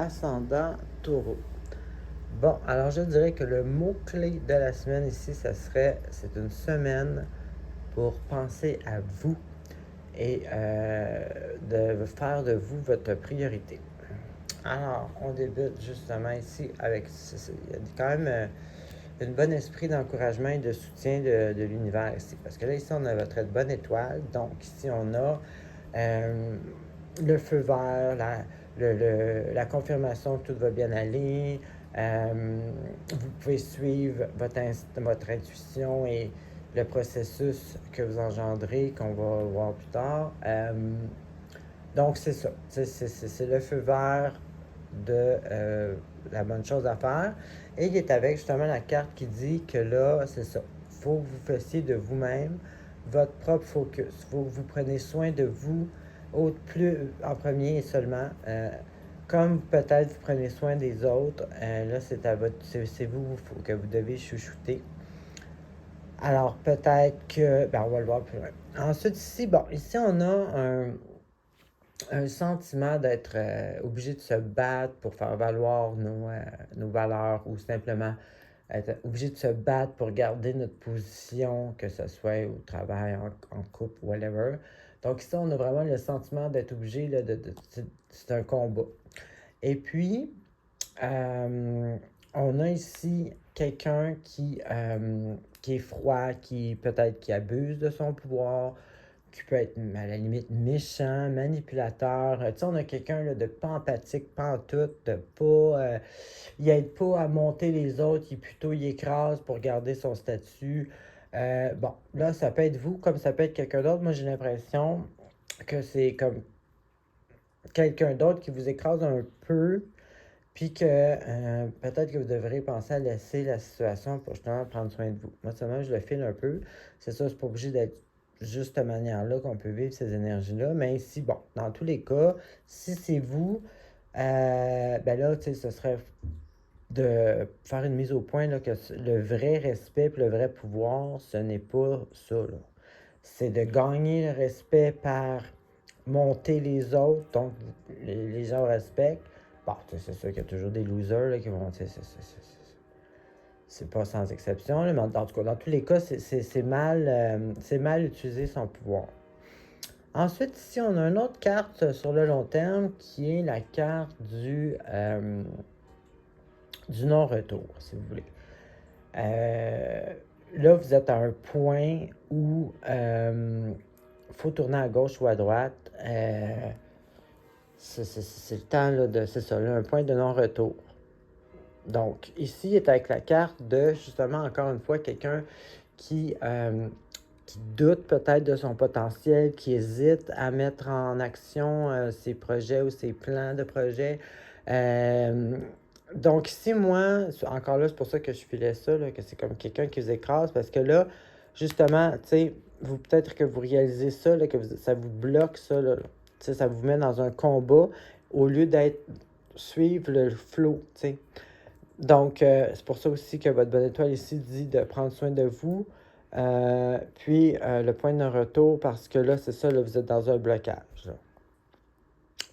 ascendant taureau. Bon, alors je dirais que le mot-clé de la semaine ici, c'est une semaine pour penser à vous et de faire de vous votre priorité. Alors, on débute justement ici avec, il y a quand même un bon esprit d'encouragement et de soutien de l'univers ici. Parce que là, ici, on a votre bonne étoile. Donc, ici, on a le feu vert, la confirmation que tout va bien aller. Vous pouvez suivre votre intuition et le processus que vous engendrez, qu'on va voir plus tard. Donc, c'est ça. C'est le feu vert de la bonne chose à faire. Et il est avec justement la carte qui dit que là, c'est ça. Il faut que vous fassiez de vous-même votre propre focus. Il faut que vous preniez soin de vous plus en premier et seulement. Comme peut-être vous prenez soin des autres, là, c'est vous que vous devez chouchouter. Alors, peut-être que. Ben, on va le voir plus loin. Ensuite, ici, on a un sentiment d'être obligé de se battre pour faire valoir nos valeurs ou simplement être obligé de se battre pour garder notre position, que ce soit au travail, en couple, whatever. Donc ici, on a vraiment le sentiment d'être obligé, là, c'est un combat. Et puis, on a ici quelqu'un qui est froid, peut-être qui abuse de son pouvoir, qui peut être à la limite méchant, manipulateur. Tu sais, on a quelqu'un là, de pas empathique, pas en tout, de pas. Il aide pas à monter les autres, il écrase pour garder son statut. Bon, là, ça peut être vous comme ça peut être quelqu'un d'autre. Moi, j'ai l'impression que c'est comme quelqu'un d'autre qui vous écrase un peu, puis que peut-être que vous devrez penser à laisser la situation pour justement prendre soin de vous. Moi, seulement, je le file un peu. C'est ça, c'est pas obligé d'être juste de manière-là qu'on peut vivre ces énergies-là. Mais si, bon, dans tous les cas, si c'est vous, ben là, tu sais, ce serait de faire une mise au point là, que le vrai respect et le vrai pouvoir, ce n'est pas ça. Là. C'est de gagner le respect par monter les autres, donc les gens respectent. Bon, c'est sûr qu'il y a toujours des losers là, qui vont. C'est pas sans exception, là, mais en tout cas, dans tous les cas, c'est mal utiliser son pouvoir. Ensuite, ici, on a une autre carte sur le long terme qui est la carte du non-retour, si vous voulez. Là, vous êtes à un point où il faut tourner à gauche ou à droite. C'est le temps, là, c'est ça, là, un point de non-retour. Donc, ici, il est avec la carte de, justement, encore une fois, quelqu'un qui doute peut-être de son potentiel, qui hésite à mettre en action ses projets ou ses plans de projet. Donc ici, moi, encore là, c'est pour ça que je filais ça, là, que c'est comme quelqu'un qui vous écrase, parce que là, justement, tu sais, peut-être que vous réalisez ça, là, ça vous bloque ça, là. Tu sais, ça vous met dans un combat au lieu suivre le flow, tu sais. Donc, c'est pour ça aussi que votre bonne étoile ici dit de prendre soin de vous. Puis, le point de retour, parce que là, c'est ça, là, vous êtes dans un blocage. Là.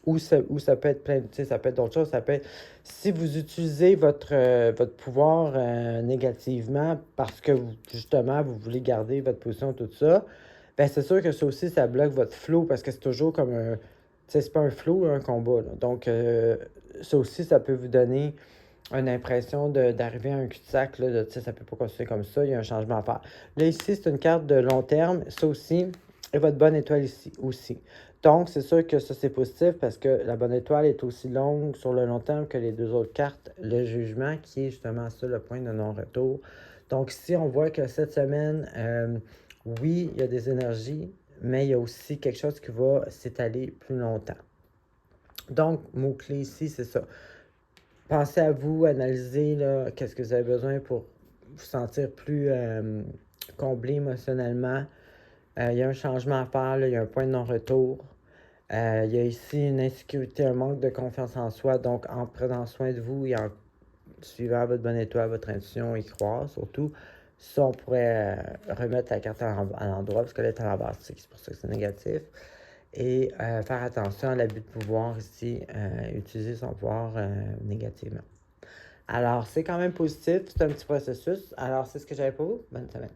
Ou ça peut être plein, tu sais, ça peut être d'autres choses. Ça peut être, si vous utilisez votre pouvoir négativement parce que, justement, vous voulez garder votre position, tout ça, ben c'est sûr que ça aussi, ça bloque votre flow parce que c'est toujours comme un... Tu sais, c'est pas un flow, un combat. Là. Donc, ça aussi, ça peut vous donner une impression d'arriver à un cul-de-sac, là, tu sais, ça peut pas continuer comme ça, il y a un changement à faire. Là, ici, c'est une carte de long terme, ça aussi, et votre bonne étoile ici aussi. Donc, c'est sûr que ça, c'est positif parce que la bonne étoile est aussi longue sur le long terme que les deux autres cartes, le jugement, qui est justement ça, le point de non-retour. Donc, ici, on voit que cette semaine, oui, il y a des énergies, mais il y a aussi quelque chose qui va s'étaler plus longtemps. Donc, mot-clé ici, c'est ça. Pensez à vous, analysez là, qu'est-ce que vous avez besoin pour vous sentir plus comblé émotionnellement. Il y a un changement à faire, là, il y a un point de non-retour. Il y a ici une insécurité, un manque de confiance en soi. Donc, en prenant soin de vous et en suivant votre bonne étoile, votre intuition, y croire surtout, ça, on pourrait remettre la carte à l'endroit parce qu'elle est à l'envers. C'est pour ça que c'est négatif. et faire attention à l'abus de pouvoir ici, utiliser son pouvoir négativement. Alors, c'est quand même positif, c'est un petit processus. Alors, c'est ce que j'avais pour vous. Bonne semaine.